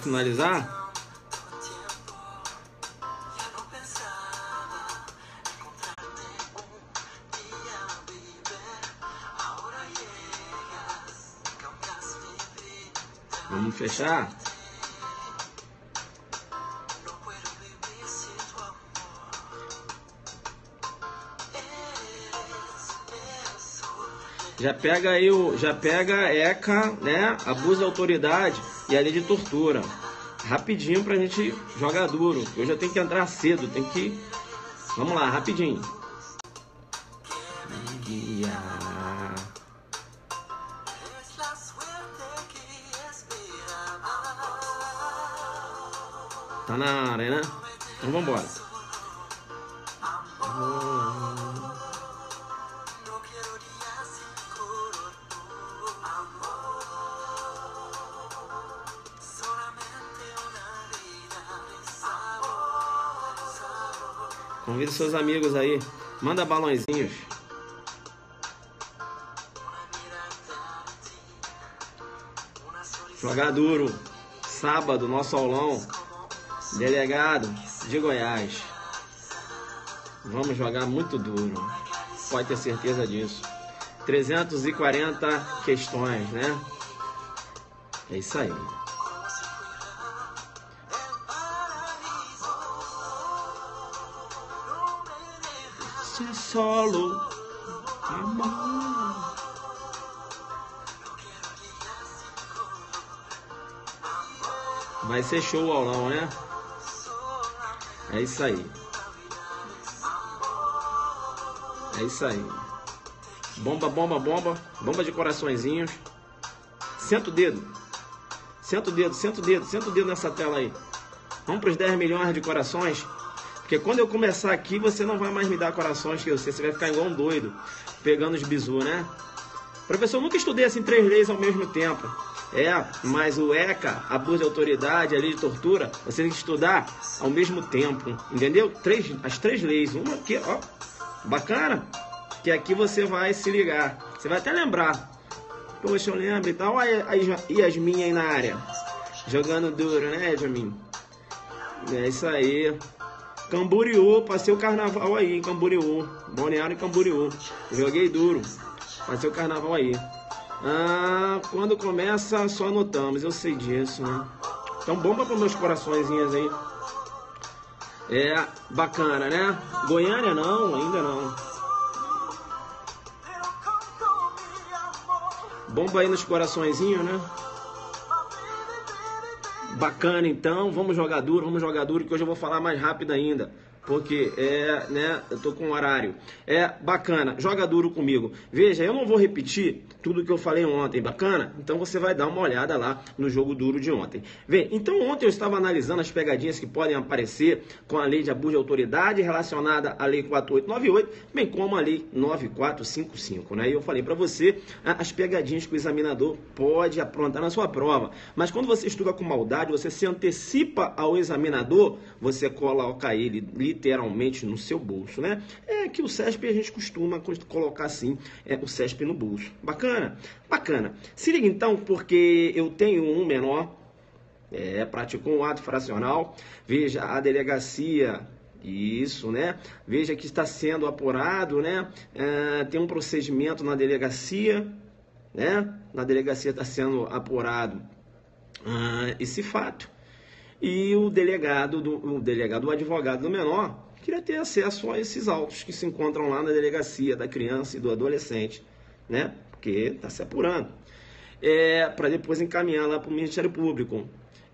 finalizar. Vamos fechar. Já pega aí ECA, né? Abuso de autoridade e a lei de tortura. Rapidinho pra gente jogar duro. Eu já tenho que entrar cedo, tem que... Vamos lá, rapidinho. Tá na área, né? Então vamos embora. Convida seus amigos aí. Manda balõezinhos. Jogar duro. Sábado, nosso aulão. Delegado de Goiás. Vamos jogar muito duro. Pode ter certeza disso. 340 questões, né? É isso aí. Solo. Vai ser show o aulão, né? É isso aí. É isso aí. Bomba, bomba, bomba. Bomba de coraçõezinhos. Senta o dedo. Senta o dedo, senta o dedo, senta o dedo nessa tela aí. Vamos para os 10 milhões de corações. Porque quando eu começar aqui, você não vai mais me dar corações, que você vai ficar igual um doido, pegando os bizu, né? Professor, eu nunca estudei assim 3 leis ao mesmo tempo. Mas o ECA, abuso de autoridade, a lei de tortura, você tem que estudar ao mesmo tempo, entendeu? As 3 leis, uma aqui, ó, bacana, que aqui você vai se ligar, você vai até lembrar. Poxa, eu lembro e tal. Olha a Yasmin aí na área, jogando duro, né, Yasmin? É isso aí. Camboriú, passei o carnaval aí em Camboriú, Balneário em Camboriú, joguei duro, passei o carnaval aí. Quando começa, só anotamos, eu sei disso, né? Então, bomba para meus coraçõezinhos aí. Bacana, né? Goiânia não, ainda não. Bomba aí nos coraçõezinhos, né? Bacana, então, vamos jogar duro, que hoje eu vou falar mais rápido ainda. Porque, né, eu tô com horário. Bacana, joga duro comigo. Veja, eu não vou repetir tudo que eu falei ontem, bacana? Então você vai dar uma olhada lá no jogo duro de ontem. Vem, então ontem eu estava analisando as pegadinhas que podem aparecer com a lei de abuso de autoridade relacionada à lei 4898, bem como a lei 9455, né? E eu falei para você as pegadinhas que o examinador pode aprontar na sua prova. Mas quando você estuda com maldade, você se antecipa ao examinador, você coloca ele literalmente no seu bolso, né? Que o CESP a gente costuma colocar assim, o CESP no bolso. Bacana? Bacana. Se liga então, porque eu tenho um menor, praticou um ato infracional, veja, a delegacia, isso, né? Veja que está sendo apurado, né? Tem um procedimento na delegacia, né? Na delegacia está sendo apurado esse fato. E o advogado do menor, queria ter acesso a esses autos que se encontram lá na delegacia da criança e do adolescente, né? Porque está se apurando. Para depois encaminhar lá para o Ministério Público.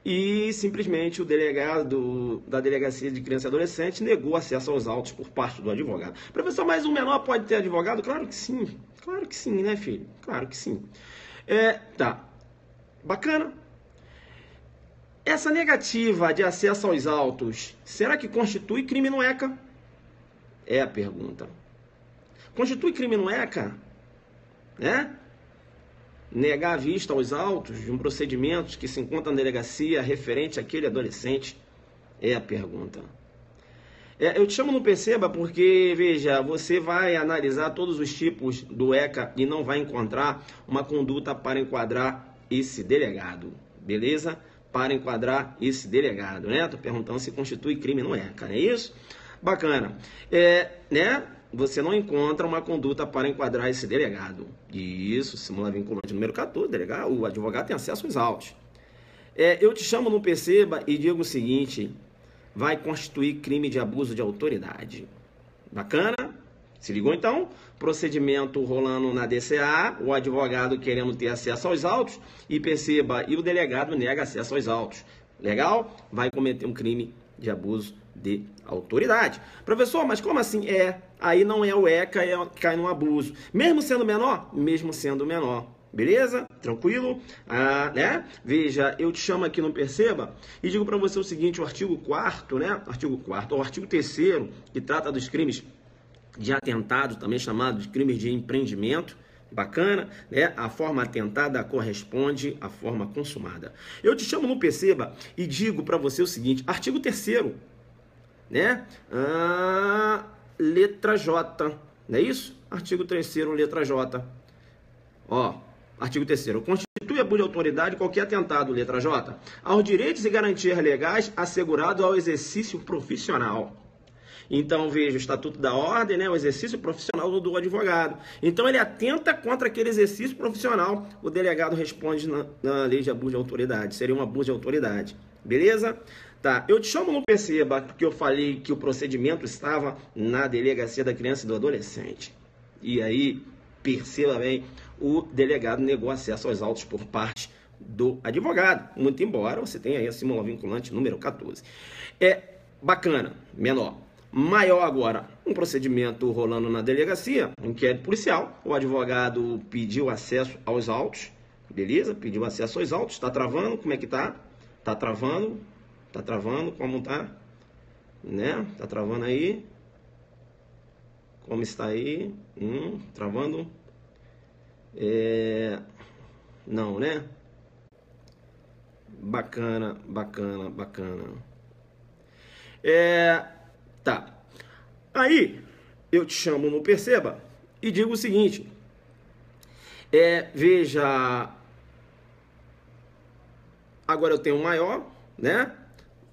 E simplesmente o delegado da Delegacia de Criança e Adolescente negou acesso aos autos por parte do advogado. Professor, mas o menor pode ter advogado? Claro que sim, né, filho? Claro que sim. Tá. Bacana. Essa negativa de acesso aos autos, será que constitui crime no ECA? É a pergunta. Constitui crime no ECA? Né? Negar a vista aos autos de um procedimento que se encontra na delegacia referente àquele adolescente? É a pergunta. Eu te chamo no Perceba porque, veja, você vai analisar todos os tipos do ECA e não vai encontrar uma conduta para enquadrar esse delegado. Beleza? para enquadrar esse delegado, né? Tô perguntando se constitui crime, não é, cara, é isso? Bacana. Né? Você não encontra uma conduta para enquadrar esse delegado. Isso, súmula vinculante número 14, delegado, o advogado tem acesso aos autos. Eu te chamo no Perceba e digo o seguinte, vai constituir crime de abuso de autoridade. Bacana? Se ligou então? Procedimento rolando na DCA, o advogado querendo ter acesso aos autos e perceba, e o delegado nega acesso aos autos. Legal? Vai cometer um crime de abuso de autoridade. Professor, mas como assim? Aí não é o cai no abuso. Mesmo sendo menor? Mesmo sendo menor. Beleza? Tranquilo? Né? Veja, eu te chamo aqui no Perceba e digo para você o seguinte, o artigo 4º, né? Artigo 4º, o artigo 3º, que trata dos crimes de atentado, também chamado de crimes de empreendimento, bacana, né? A forma atentada corresponde à forma consumada. Eu te chamo no Perceba e digo para você o seguinte, artigo 3º, né? Letra J, não é isso? Artigo 3º, letra J. Ó, artigo 3º. Constitui abuso de autoridade qualquer atentado, letra J, aos direitos e garantias legais assegurados ao exercício profissional. Então, veja, o Estatuto da Ordem, né, o exercício profissional do advogado. Então, ele atenta contra aquele exercício profissional. O delegado responde na lei de abuso de autoridade. Seria um abuso de autoridade. Beleza? Tá, eu te chamo no Perceba, porque eu falei que o procedimento estava na Delegacia da Criança e do Adolescente. E aí, perceba bem, o delegado negou acesso aos autos por parte do advogado. Muito embora você tenha aí a súmula vinculante número 14. Bacana, menor. Maior agora, um procedimento rolando na delegacia, um inquérito policial, o advogado pediu acesso aos autos, beleza? Pediu acesso aos autos, tá travando, como é que tá? Tá travando, como tá? Né? Tá travando aí? Como está aí? Travando? Não, né? Bacana. Tá. Aí, eu te chamo no Perceba e digo o seguinte. Veja, agora eu tenho um maior, né?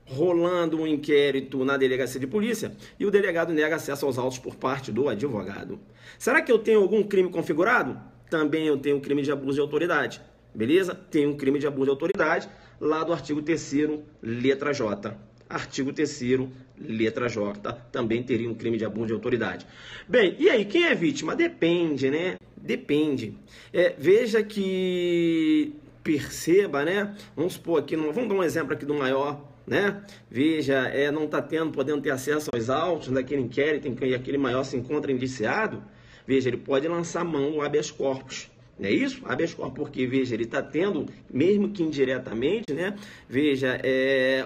Rolando um inquérito na delegacia de polícia e o delegado nega acesso aos autos por parte do advogado. Será que eu tenho algum crime configurado? Também eu tenho um crime de abuso de autoridade. Beleza? Tenho um crime de abuso de autoridade lá do artigo 3º, letra J. Artigo 3º, letra J, também teria um crime de abuso de autoridade. Bem, e aí, quem é vítima? Depende, né? Depende. Veja que, perceba, né? Vamos supor aqui, vamos dar um exemplo aqui do maior, né? Veja, não está podendo ter acesso aos autos daquele inquérito em que aquele maior se encontra indiciado. Veja, ele pode lançar mão do habeas corpus. Não é isso? Habeas corpus, porque, veja, ele está tendo, mesmo que indiretamente, né? Veja,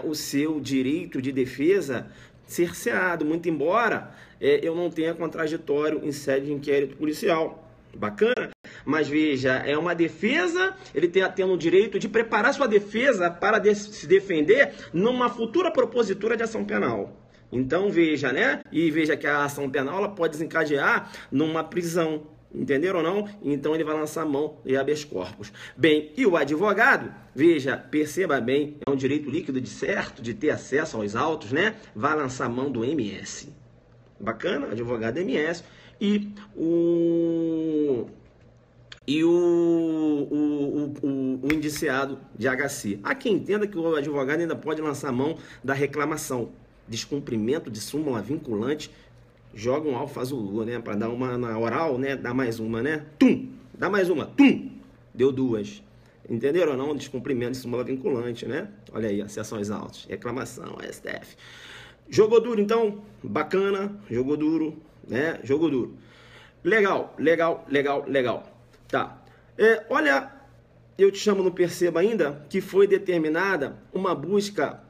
o seu direito de defesa cerceado, muito embora eu não tenha contraditório em sede de inquérito policial. Bacana? Mas, veja, é uma defesa, ele tendo o direito de preparar sua defesa para se defender numa futura propositura de ação penal. Então, veja, né? E veja que a ação penal ela pode desencadear numa prisão. Entenderam ou não? Então ele vai lançar mão de habeas corpus. Bem, e o advogado, veja, perceba bem, é um direito líquido de ter acesso aos autos, né? Vai lançar mão do MS. Bacana? Advogado MS. E o indiciado de HC. Há quem entenda que o advogado ainda pode lançar mão da reclamação. Descumprimento de súmula vinculante. Joga um alfa azul, né? Para dar uma na oral, né? Dá mais uma, né? Tum! Dá mais uma. Tum! Deu duas. Entenderam ou não? Descumprimento de súmula vinculante, né? Olha aí, acesso aos autos. Reclamação, STF. Jogou duro, então? Bacana. Jogou duro, né? Jogou duro. Legal. Tá. Olha, eu te chamo no Perceba ainda que foi determinada uma busca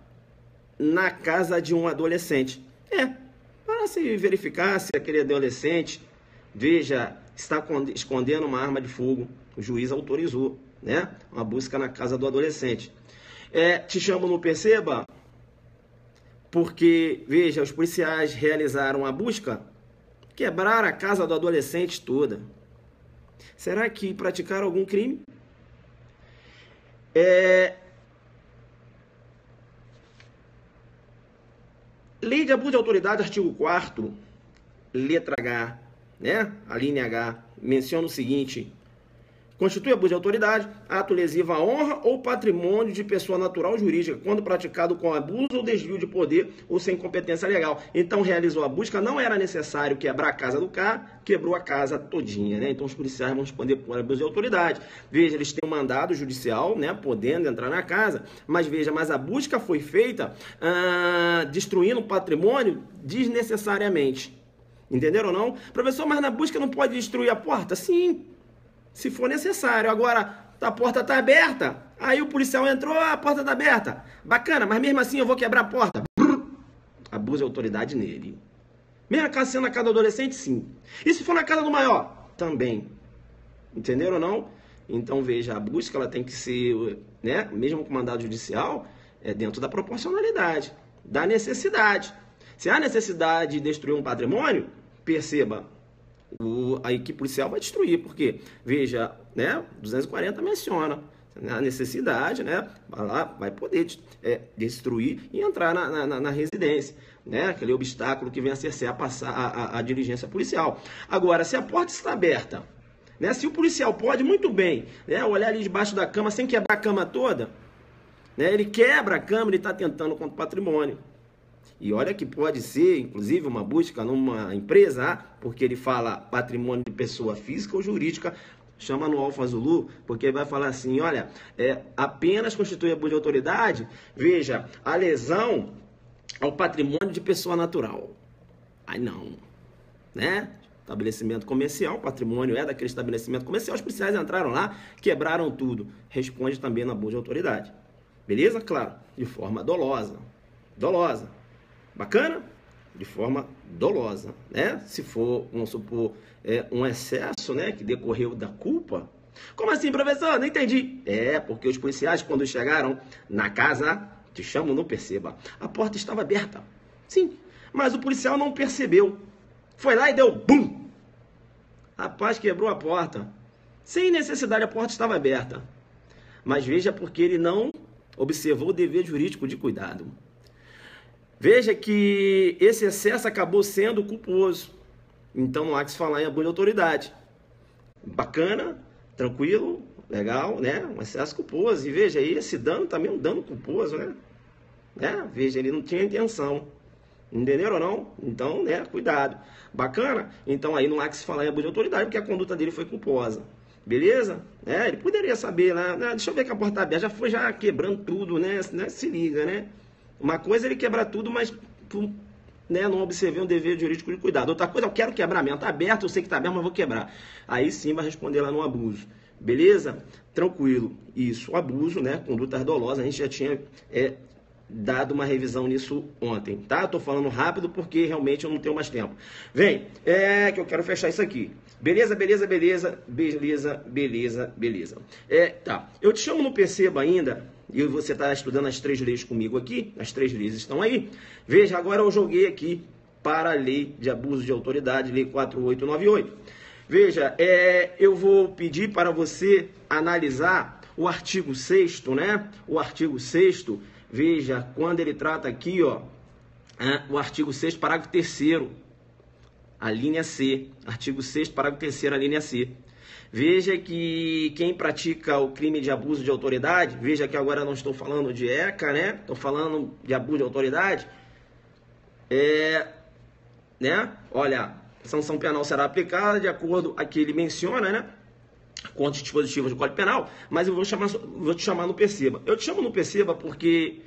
na casa de um adolescente. Para se verificar se aquele adolescente, veja, está escondendo uma arma de fogo. O juiz autorizou, né? Uma busca na casa do adolescente. Te chamo no Perceba porque, veja, os policiais realizaram a busca, quebraram a casa do adolescente toda. Será que praticaram algum crime? Lei de abuso de autoridade, artigo 4º, letra H, né? A linha H, menciona o seguinte: constitui abuso de autoridade, ato lesivo à honra ou patrimônio de pessoa natural ou jurídica, quando praticado com abuso ou desvio de poder ou sem competência legal. Então, realizou a busca, não era necessário quebrar a casa do cara, quebrou a casa todinha, né? Então, os policiais vão responder por abuso de autoridade. Veja, eles têm um mandado judicial, né, podendo entrar na casa, mas veja, mas a busca foi feita destruindo o patrimônio desnecessariamente. Entenderam ou não? Professor, mas na busca não pode destruir a porta? Sim, se for necessário. Agora, a porta está aberta, aí o policial entrou, a porta está aberta. Bacana, mas mesmo assim eu vou quebrar a porta. Abuso de autoridade nele. Mesmo sendo na casa do adolescente, sim. E se for na casa do maior? Também. Entenderam ou não? Então, veja, a busca ela tem que ser, né, mesmo com mandado judicial, dentro da proporcionalidade, da necessidade. Se há necessidade de destruir um patrimônio, perceba, a equipe policial vai destruir, porque, veja, né, 240 menciona a necessidade, né, vai poder destruir e entrar na residência, né, aquele obstáculo que vem a cercear a diligência policial. Agora, se a porta está aberta, né, se o policial pode muito bem, né, olhar ali debaixo da cama sem quebrar a cama toda, né, ele quebra a cama, ele está tentando contra o patrimônio. E olha que pode ser, inclusive, uma busca numa empresa, porque ele fala patrimônio de pessoa física ou jurídica, chama no Alfa Zulu, porque ele vai falar assim, olha, apenas constitui abuso de autoridade, veja, a lesão ao patrimônio de pessoa natural. Aí não, né? Estabelecimento comercial, patrimônio é daquele estabelecimento comercial, os policiais entraram lá, quebraram tudo, responde também no abuso de autoridade. Beleza? Claro, de forma dolosa. Dolosa. Bacana? De forma dolosa, né? Se for, vamos supor, um excesso, né, que decorreu da culpa. Como assim, professor? Não entendi. Porque os policiais, quando chegaram na casa, te chamam, não perceba. A porta estava aberta. Sim, mas o policial não percebeu. Foi lá e deu bum! Rapaz, quebrou a porta. Sem necessidade, a porta estava aberta. Mas veja porque ele não observou o dever jurídico de cuidado. Veja que esse excesso acabou sendo culposo. Então não há que se falar em abuso de autoridade. Bacana, tranquilo, legal, né? Um excesso culposo. E veja, esse dano também é um dano culposo, né? Veja, ele não tinha intenção. Entenderam ou não? Então, né, cuidado. Bacana? Então aí não há que se falar em abuso de autoridade, porque a conduta dele foi culposa. Beleza? Ele poderia saber, né? Deixa eu ver que a porta está aberta. Já foi quebrando tudo, né? Se liga, né? Uma coisa é ele quebrar tudo, mas né, não observei um dever jurídico de cuidado. Outra coisa, eu quero quebrar mesmo. Está aberto, eu sei que está aberto, mas vou quebrar. Aí sim vai responder lá no abuso. Beleza? Tranquilo. Isso, abuso, né? Condutas dolosas. A gente já tinha dado uma revisão nisso ontem, tá? Tô falando rápido porque realmente eu não tenho mais tempo. Vem, que eu quero fechar isso aqui. Beleza, beleza, beleza, beleza, beleza, beleza. Tá. Eu te chamo no Perceba ainda, e você está estudando as 3 leis comigo aqui, as 3 leis estão aí. Veja, agora eu joguei aqui para a lei de abuso de autoridade, lei 4898. Veja, eu vou pedir para você analisar o artigo 6º, né? O artigo 6º, veja, quando ele trata aqui, ó, o artigo 6º, parágrafo 3º, a linha C. Artigo 6º, parágrafo 3º, a linha C. Veja que quem pratica o crime de abuso de autoridade, veja que agora eu não estou falando de ECA, né? Estou falando de abuso de autoridade. Né? Olha, sanção penal será aplicada de acordo com que ele menciona, né? Contra os dispositivos do Código Penal, mas eu vou te chamar no Perceba. Eu te chamo no Perceba porque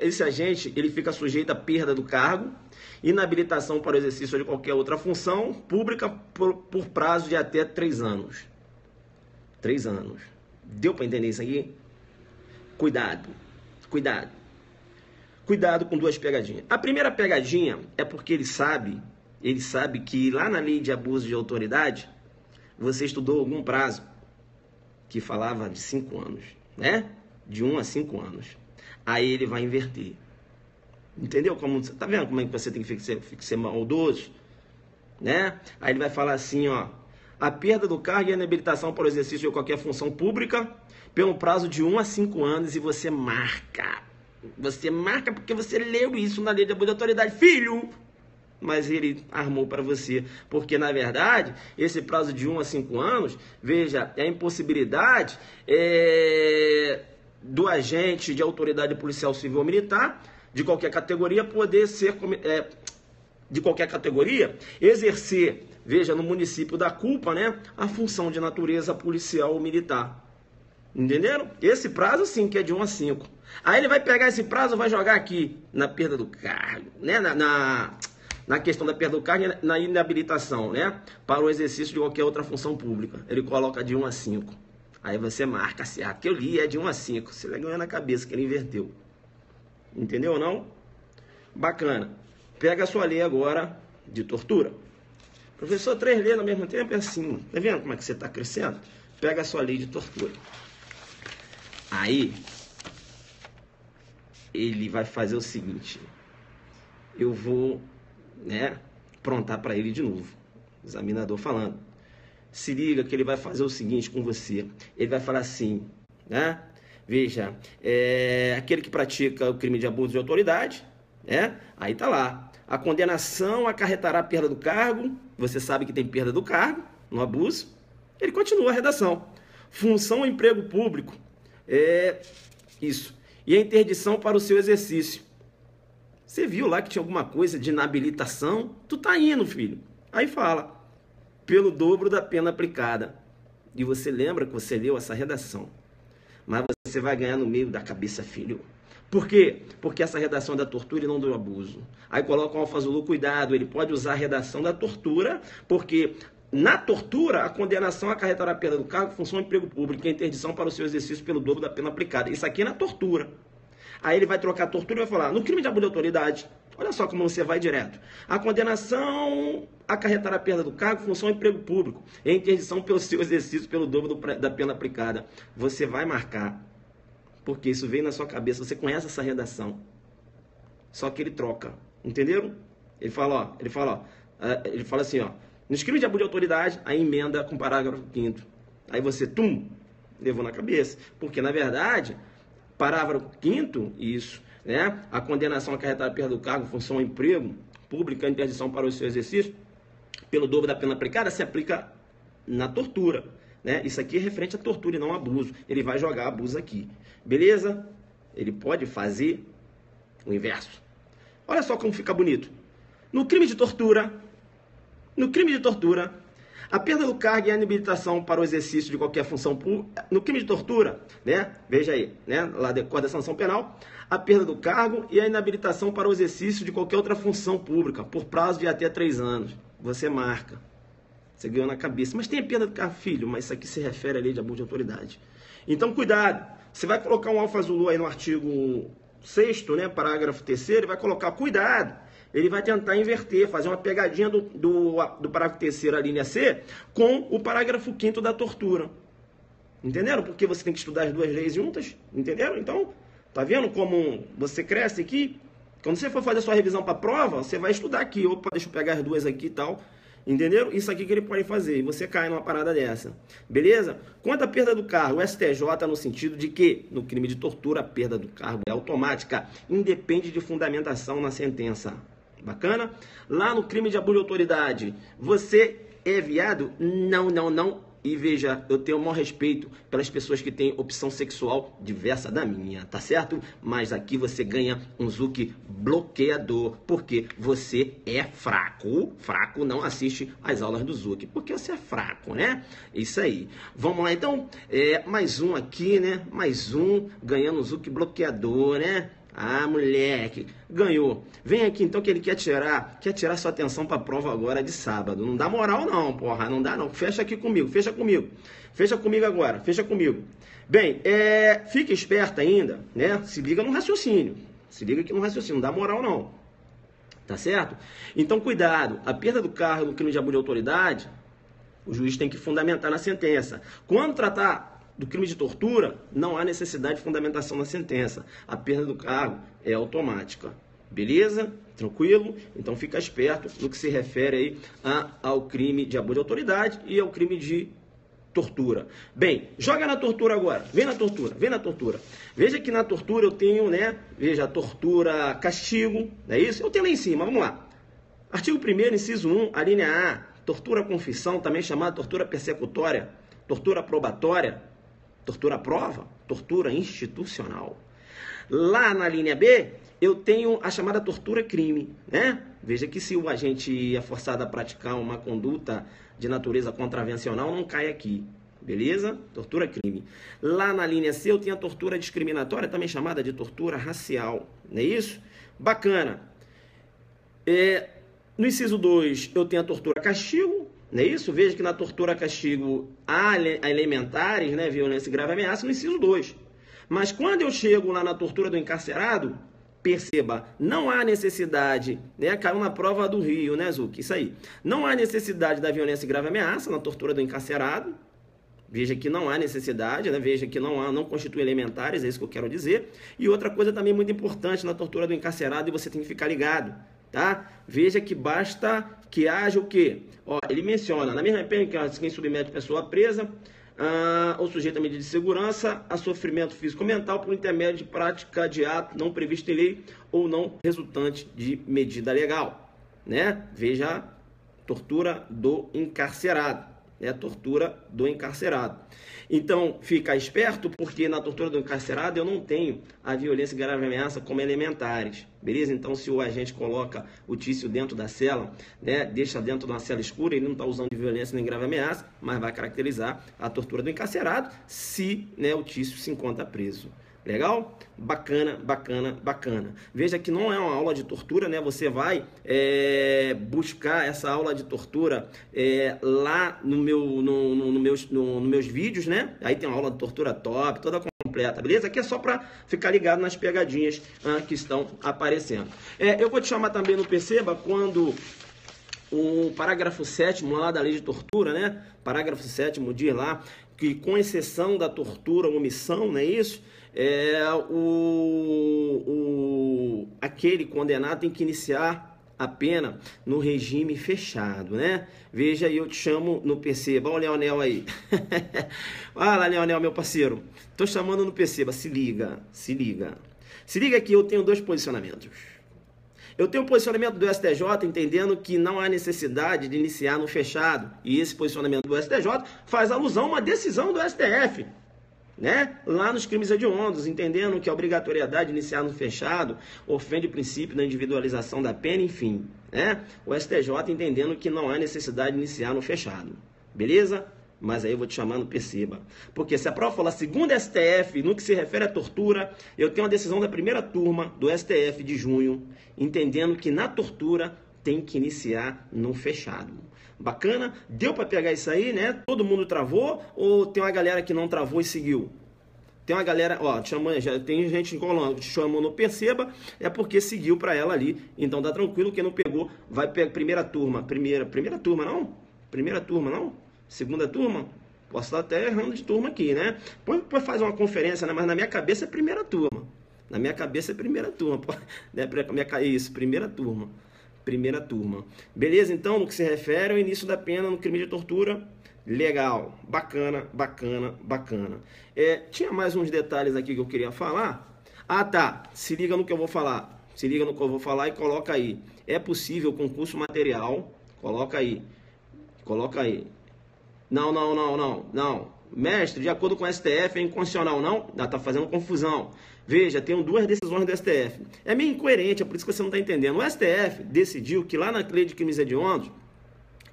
esse agente ele fica sujeito à perda do cargo, inabilitação para o exercício de qualquer outra função pública por prazo de até 3 anos. 3 anos. Deu para entender isso aqui? Cuidado, cuidado. Cuidado com 2 pegadinhas. A primeira pegadinha é porque ele sabe que lá na lei de abuso de autoridade, você estudou algum prazo que falava de 5 anos, né? De 1 a 5 anos. Aí ele vai inverter. Entendeu? Tá vendo como é que você tem que ser maldoso? Né? Aí ele vai falar assim, ó. A perda do cargo e a inabilitação para o exercício de qualquer função pública pelo prazo de 1 a 5 anos e você marca. Você marca porque você leu isso na lei de abuso de autoridade. Filho! Mas ele armou para você, porque na verdade, esse prazo de 1 a 5 anos, veja, é a impossibilidade do agente de autoridade policial civil ou militar, de qualquer categoria, poder ser, de qualquer categoria, exercer, veja, no município da culpa, né, a função de natureza policial ou militar. Entenderam? Esse prazo sim que é de 1 a 5. Aí ele vai pegar esse prazo e vai jogar aqui na perda do cargo, né, na questão da perda do cargo e na inabilitação, né? Para o exercício de qualquer outra função pública. Ele coloca de 1 a 5. Aí você marca certo. Que eu li é de 1 a 5. Você vai ganhar na cabeça que ele inverteu. Entendeu ou não? Bacana. Pega a sua lei agora de tortura. Professor, 3 leis ao mesmo tempo é assim. Tá vendo como é que você está crescendo? Pega a sua lei de tortura. Aí, ele vai fazer o seguinte. Eu vou... né, aprontar para ele de novo, examinador falando, se liga que ele vai fazer o seguinte com você, ele vai falar assim, né, veja, aquele que pratica o crime de abuso de autoridade, né, aí tá lá, a condenação acarretará a perda do cargo, você sabe que tem perda do cargo, no abuso, ele continua a redação, função ou emprego público, isso, e a interdição para o seu exercício. Você viu lá que tinha alguma coisa de inabilitação? Tu tá indo, filho. Aí fala, pelo dobro da pena aplicada. E você lembra que você leu essa redação. Mas você vai ganhar no meio da cabeça, filho. Por quê? Porque essa redação é da tortura e não do abuso. Aí coloca o Alfazulu, cuidado, ele pode usar a redação da tortura, porque na tortura a condenação acarretará a perda do cargo, função ou emprego público e a interdição para o seu exercício pelo dobro da pena aplicada. Isso aqui é na tortura. Aí ele vai trocar a tortura e vai falar, no crime de abuso de autoridade, olha só como você vai direto. A condenação acarretará a perda do cargo, função ou emprego público. E a interdição pelo seu exercício pelo dobro da pena aplicada. Você vai marcar, porque isso veio na sua cabeça, você conhece essa redação. Só que ele troca, entenderam? Ele fala assim, ó, nos crimes de abuso de autoridade, a emenda com parágrafo 5º. Aí você, levou na cabeça. Porque, na verdade... Parágrafo 5º, isso, né? A condenação acarretada a perda do cargo, função ou emprego público, a interdição para o seu exercício, pelo dobro da pena aplicada, se aplica na tortura, né? Isso aqui é referente à tortura e não abuso. Ele vai jogar abuso aqui, beleza? Ele pode fazer o inverso. Olha só como fica bonito. No crime de tortura, a perda do cargo e a inabilitação para o exercício de qualquer função pública, no crime de tortura, né? Veja aí, né? Lá decorre da sanção penal, a perda do cargo e a inabilitação para o exercício de qualquer outra função pública, por prazo de até 3 anos. Você marca. Você ganhou na cabeça. Mas tem a perda do cargo, filho, mas isso aqui se refere à lei de abuso de autoridade. Então, cuidado. Você vai colocar um Alfazulu aí no artigo 6º, né? Parágrafo 3º, e vai colocar cuidado. Ele vai tentar inverter, fazer uma pegadinha do parágrafo 3º, a linha C, com o parágrafo 5º da tortura. Entenderam? Porque você tem que estudar as 2 leis juntas. Entenderam? Então, tá vendo como você cresce aqui? Quando você for fazer a sua revisão para a prova, você vai estudar aqui. Opa, deixa eu pegar as 2 aqui e tal. Entenderam? Isso aqui que ele pode fazer. E você cai numa parada dessa. Beleza? Quanto à perda do cargo, o STJ no sentido de que, no crime de tortura, a perda do cargo é automática. Independe de fundamentação na sentença. Bacana? Lá no crime de abuso de autoridade, você é viado? Não. E veja, eu tenho o maior respeito pelas pessoas que têm opção sexual diversa da minha, tá certo? Mas aqui você ganha um Zuc bloqueador, porque você é fraco. Fraco não assiste às aulas do Zuc, porque você é fraco, né? Isso aí. Vamos lá, então. Mais um aqui, né? Mais um ganhando um Zuc bloqueador, né? Ah, moleque, ganhou. Vem aqui então que ele quer tirar sua atenção para a prova agora de sábado. Não dá moral não, porra, não dá não. Fecha aqui comigo, fecha comigo agora, fecha comigo. Bem, fica esperto ainda, né? Se liga no raciocínio. Se liga aqui no raciocínio, não dá moral não. Tá certo? Então cuidado, a perda do cargo no crime de abuso de autoridade, o juiz tem que fundamentar na sentença. Quando tratar do crime de tortura, não há necessidade de fundamentação na sentença. A perda do cargo é automática. Beleza? Tranquilo? Então fica esperto no que se refere aí ao crime de abuso de autoridade e ao crime de tortura. Bem, joga na tortura agora. Vem na tortura, vem na tortura. Veja que na tortura eu tenho, né? Veja, tortura castigo, não é isso? Eu tenho lá em cima, vamos lá. Artigo 1º, inciso 1, a linha A, tortura confissão, também chamada tortura persecutória, tortura probatória, tortura prova, tortura institucional. Lá na linha B, eu tenho a chamada tortura crime, né? Veja que se o agente é forçado a praticar uma conduta de natureza contravencional, não cai aqui, beleza? Tortura crime. Lá na linha C, eu tenho a tortura discriminatória, também chamada de tortura racial, não é isso? Bacana. No inciso 2, eu tenho a tortura castigo, não é isso? Veja que na tortura castigo há elementares, né? Violência e grave ameaça, no inciso 2. Mas quando eu chego lá na tortura do encarcerado, perceba, não há necessidade, né? Caiu na prova do Rio, né, Zuc? Isso aí. Não há necessidade da violência e grave ameaça na tortura do encarcerado. Veja que não há necessidade, né? Veja que não constitui elementares, é isso que eu quero dizer. E outra coisa também muito importante na tortura do encarcerado, e você tem que ficar ligado, tá? Veja que basta que haja o quê? Ó, ele menciona, na mesma pena que quem submete pessoa presa, ou sujeito a medida de segurança, a sofrimento físico ou mental por intermédio de prática de ato não previsto em lei ou não resultante de medida legal, né? Veja, tortura do encarcerado, né? Tortura do encarcerado. Então, fica esperto, porque na tortura do encarcerado eu não tenho a violência e grave ameaça como elementares, beleza? Então, se o agente coloca o Tício dentro da cela, né, deixa dentro de uma cela escura, ele não está usando de violência nem grave ameaça, mas vai caracterizar a tortura do encarcerado se, né, o Tício se encontra preso. Legal? Bacana, bacana, bacana. Veja que não é uma aula de tortura, né? Você vai buscar essa aula de tortura lá no meus vídeos, né? Aí tem uma aula de tortura top, toda completa, beleza? Aqui é só para ficar ligado nas pegadinhas que estão aparecendo. Eu vou te chamar também no Perceba quando o parágrafo 7º lá da lei de tortura, né? Parágrafo 7º diz lá que, com exceção da tortura ou omissão, não é isso? Aquele condenado tem que iniciar a pena no regime fechado, né? Veja aí, eu te chamo no Perceba. Olha o Leonel aí. Fala, Leonel, meu parceiro. Tô chamando no Perceba. Se liga, se liga. Se liga que eu tenho dois posicionamentos. Eu tenho o posicionamento do STJ entendendo que não há necessidade de iniciar no fechado. E esse posicionamento do STJ faz alusão a uma decisão do STF, né? Lá nos crimes hediondos, entendendo que a obrigatoriedade de iniciar no fechado ofende o princípio da individualização da pena, enfim, né? O STJ entendendo que não há necessidade de iniciar no fechado, beleza? Mas aí eu vou te chamar no Perceba, porque se a prova falar segundo STF, no que se refere à tortura, eu tenho uma decisão da primeira turma do STF de junho, entendendo que na tortura tem que iniciar no fechado. Bacana? Deu para pegar isso aí, né? Todo mundo travou ou tem uma galera que não travou e seguiu? Tem uma galera, ó, já tem gente encolando, te chamou no Perceba, é porque seguiu para ela ali. Então tá tranquilo, quem não pegou vai pegar primeira turma. Primeira turma não? Primeira turma não? Segunda turma? Posso estar até errando de turma aqui, né? Depois faz uma conferência, né? Mas na minha cabeça é primeira turma. Na minha cabeça é primeira turma. Né? Isso, primeira turma. Primeira turma. Beleza? Então, no que se refere ao início da pena no crime de tortura, legal. Bacana, bacana, bacana. Tinha mais uns detalhes aqui que eu queria falar. Ah, tá. Se liga no que eu vou falar. Se liga no que eu vou falar e coloca aí. É possível concurso material. Coloca aí. Coloca aí. Não. Mestre, de acordo com o STF, é inconstitucional. Não? Tá fazendo confusão. Veja, tem duas decisões do STF. É meio incoerente, é por isso que você não está entendendo. O STF decidiu que lá na lei de crimes hediondos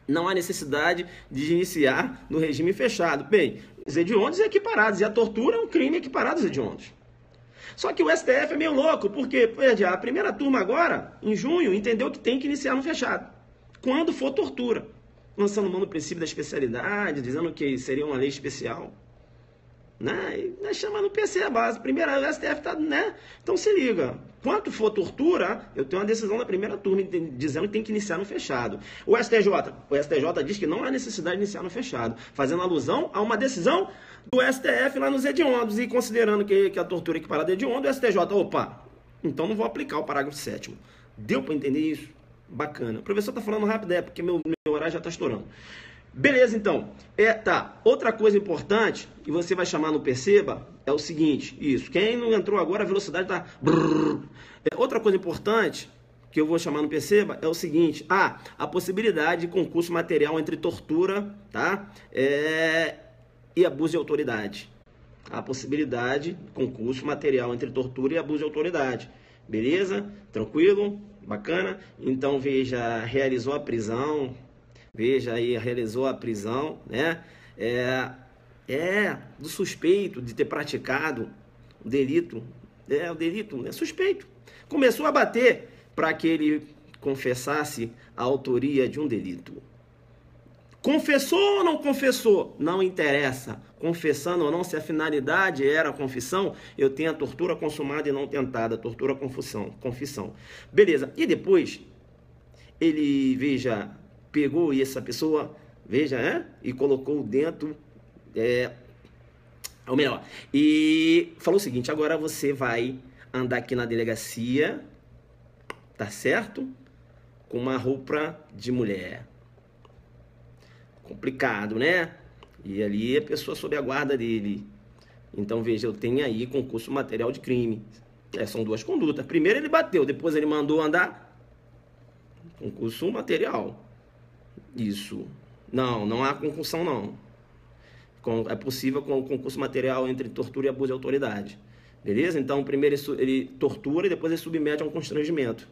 não há necessidade de iniciar no regime fechado. Bem, os hediondos são equiparados, e a tortura é um crime equiparado aos hediondos. Só que o STF é meio louco, porque a primeira turma agora, em junho, entendeu que tem que iniciar no fechado, quando for tortura. Lançando mão do princípio da especialidade, dizendo que seria uma lei especial. Né? E nós chamamos no PC a base. Primeiro, o STF está, né? Então se liga. Quanto for tortura, eu tenho uma decisão da primeira turma dizendo que tem que iniciar no fechado. O STJ diz que não há necessidade de iniciar no fechado, fazendo alusão a uma decisão do STF lá nos hediondos e considerando que a tortura é equiparada a hediondo, o STJ, opa, então não vou aplicar o parágrafo 7º. Deu para entender isso? Bacana. O professor está falando rápido, porque meu horário já está estourando. Beleza, então. Tá. Outra coisa importante, e você vai chamar no Perceba, é o seguinte, isso. Quem não entrou agora, a velocidade tá... Outra coisa importante que eu vou chamar no Perceba é o seguinte, a possibilidade de concurso material entre tortura, tá? E abuso de autoridade. A possibilidade de concurso material entre tortura e abuso de autoridade. Beleza? Tranquilo? Bacana? Então, veja, realizou a prisão... Veja aí, realizou a prisão, né? Do suspeito de ter praticado o delito. O delito é suspeito. Começou a bater para que ele confessasse a autoria de um delito. Confessou ou não confessou? Não interessa. Confessando ou não, se a finalidade era a confissão, eu tenho a tortura consumada e não tentada. Tortura, confissão. Beleza. E depois, ele, veja... pegou essa pessoa, veja, e colocou dentro, ou melhor, e falou o seguinte, agora você vai andar aqui na delegacia, tá certo? Com uma roupa de mulher. Complicado, né? E ali a pessoa sob a guarda dele. Então, veja, eu tenho aí concurso material de crime. São duas condutas. Primeiro ele bateu, depois ele mandou andar. Concurso material. Isso. Não há concussão, não. É possível com o concurso material entre tortura e abuso de autoridade. Beleza? Então, primeiro ele tortura e depois ele submete a um constrangimento.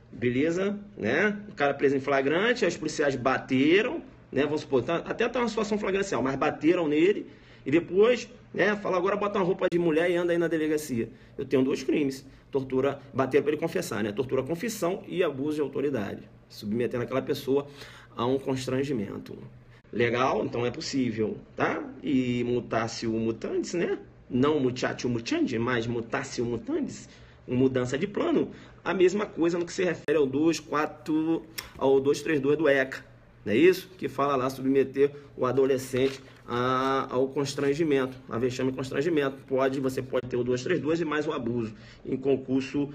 Beleza? Né? O cara preso em flagrante, os policiais bateram, né? Vamos supor, até tá uma situação flagrancial, mas bateram nele e depois, né? Fala, agora bota uma roupa de mulher e anda aí na delegacia. Eu tenho dois crimes. Tortura, bater para ele confessar, né? Tortura, confissão e abuso de autoridade. Submetendo aquela pessoa a um constrangimento. Legal? Então é possível, tá? E mutatio mutandis, né? Não mutatio mutandi, mas mutatio mutandis, mudança de plano. A mesma coisa no que se refere ao 232 do ECA, não é isso? Que fala lá submeter o adolescente ao constrangimento, a vexame e constrangimento. Você pode ter o 232 e mais o abuso em concurso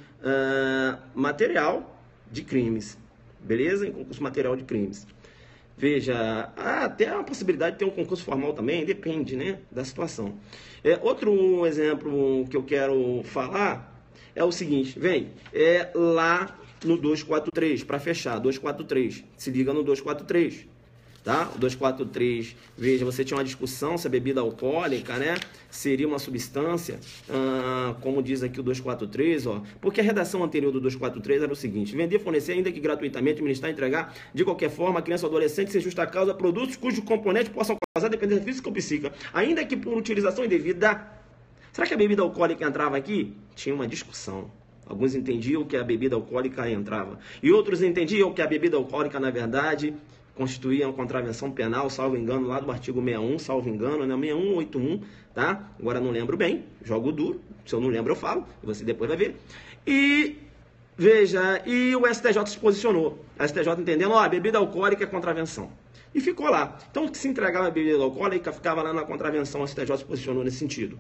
material de crimes. Beleza? Em concurso material de crimes. Veja, até a possibilidade de ter um concurso formal também, depende, né, da situação. Outro exemplo que eu quero falar é o seguinte, lá no 243, para fechar, 243, se liga no 243. Tá? O 243, veja, você tinha uma discussão se a bebida alcoólica, né, seria uma substância, como diz aqui o 243, porque a redação anterior do 243 era o seguinte: vender, fornecer, ainda que gratuitamente, administrar, entregar, de qualquer forma, a criança ou adolescente, sem justa causa, produtos cujos componentes possam causar dependência física ou psíquica, ainda que por utilização indevida. Será que a bebida alcoólica entrava aqui? Tinha uma discussão. Alguns entendiam que a bebida alcoólica entrava, e outros entendiam que a bebida alcoólica, na verdade, constituía uma contravenção penal, salvo engano, lá do artigo 61, salvo engano, né? 6181, tá? Agora não lembro bem, jogo duro, se eu não lembro eu falo, você depois vai ver. E, veja, e o STJ se posicionou, a STJ entendendo, a bebida alcoólica é contravenção. E ficou lá. Então, se entregava a bebida alcoólica, ficava lá na contravenção, a STJ se posicionou nesse sentido.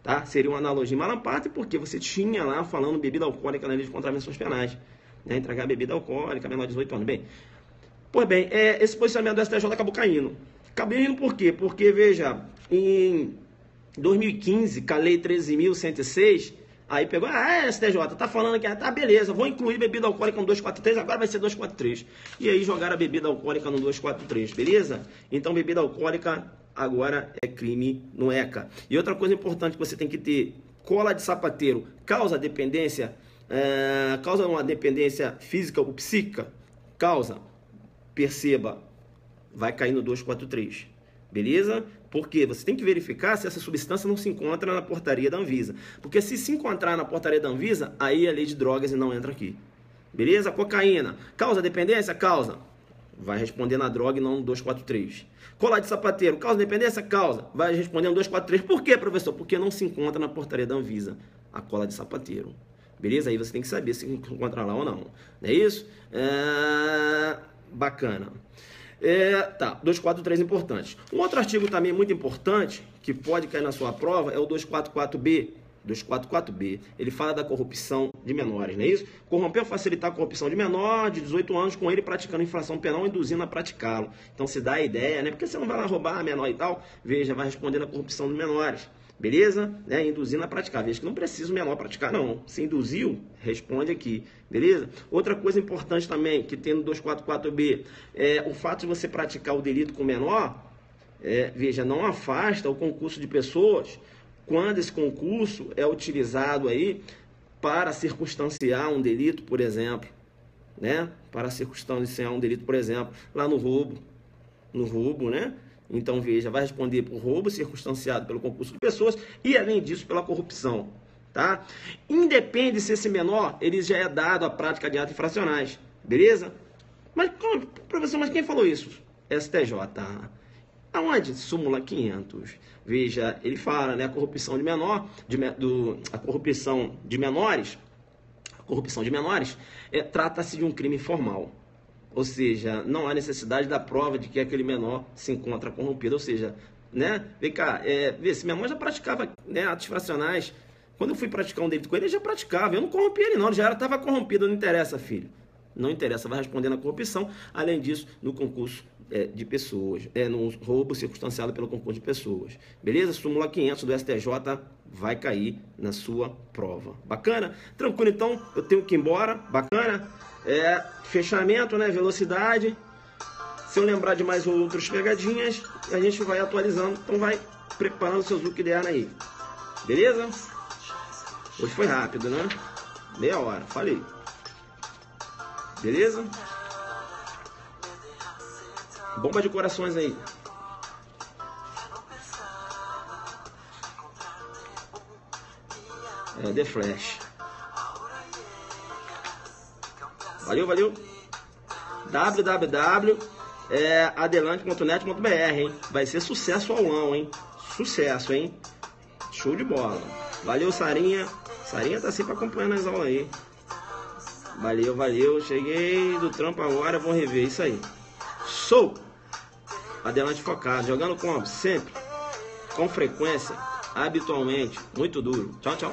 Tá? Seria uma analogia em Malamparte, porque você tinha lá falando bebida alcoólica na lei de contravenções penais. Né? Entregar bebida alcoólica, menor de 18 anos. Bem, pois bem, esse posicionamento do STJ acabou caindo. Acabou indo por quê? Porque, veja, em 2015, com a lei 13.106, aí pegou, STJ, tá falando que, tá, beleza, vou incluir bebida alcoólica no 243, agora vai ser 243. E aí jogaram a bebida alcoólica no 243, beleza? Então, bebida alcoólica agora é crime no ECA. E outra coisa importante que você tem que ter, cola de sapateiro, causa dependência, causa uma dependência física ou psíquica? Causa. Perceba, vai cair no 243, beleza? Porque você tem que verificar se essa substância não se encontra na portaria da Anvisa. Porque se encontrar na portaria da Anvisa, aí é lei de drogas e não entra aqui. Beleza? Cocaína, causa dependência? Causa. Vai responder na droga e não no 243. Colar de sapateiro, causa dependência? Causa. Vai responder no 243. Por quê, professor? Porque não se encontra na portaria da Anvisa a cola de sapateiro. Beleza? Aí você tem que saber se encontra lá ou não. Não é isso? Bacana. Tá, 243 importante. Um outro artigo também muito importante, que pode cair na sua prova, é o 244B, 244B, ele fala da corrupção de menores, não é isso? Corromper ou facilitar a corrupção de menor de 18 anos com ele praticando infração penal ou induzindo a praticá-lo. Então se dá a ideia, né? Porque você não vai lá roubar a menor e tal, veja, vai responder na corrupção de menores. Beleza? Né? Induzindo a praticar. Veja que não precisa o menor praticar, não. Se induziu, responde aqui. Beleza? Outra coisa importante também, que tem no 244B, é o fato de você praticar o delito com menor, veja, não afasta o concurso de pessoas quando esse concurso é utilizado aí para circunstanciar um delito, por exemplo. Né? Para circunstanciar um delito, por exemplo, lá no roubo. No roubo, né? Então, veja, vai responder por roubo circunstanciado pelo concurso de pessoas e, além disso, pela corrupção, tá? Independe se esse menor, ele já é dado à prática de atos infracionais, beleza? Mas, professor, mas quem falou isso? STJ. Aonde? Súmula 500. Veja, ele fala, né, a corrupção de menor, a corrupção de menores, trata-se de um crime formal. Ou seja, não há necessidade da prova de que aquele menor se encontra corrompido. Ou seja, né? Vem cá, esse menor já praticava, né, atos fracionais. Quando eu fui praticar um delito com ele, ele já praticava. Eu não corrompi ele, não. Ele já estava corrompido. Não interessa, filho. Não interessa. Vai responder na corrupção. Além disso, no concurso de pessoas. No roubo circunstanciado pelo concurso de pessoas. Beleza? Súmula 500 do STJ vai cair na sua prova. Bacana? Tranquilo, então. Eu tenho que ir embora. Bacana? Fechamento, né? Velocidade. Se eu lembrar de mais outras pegadinhas, a gente vai atualizando. Então vai preparando seu Zuc ideano aí. Beleza? Hoje foi rápido, né? Meia hora, falei. Beleza? Bomba de corações aí. The Flash. Valeu. www.adelante.net.br, hein? Vai ser sucesso aulão, hein? Sucesso, hein? Show de bola. Valeu, Sarinha. Sarinha tá sempre acompanhando as aulas aí. Valeu. Cheguei do trampo agora, vou rever isso aí. Sou Adelante focado, jogando como? Sempre. Com frequência, habitualmente. Muito duro. Tchau.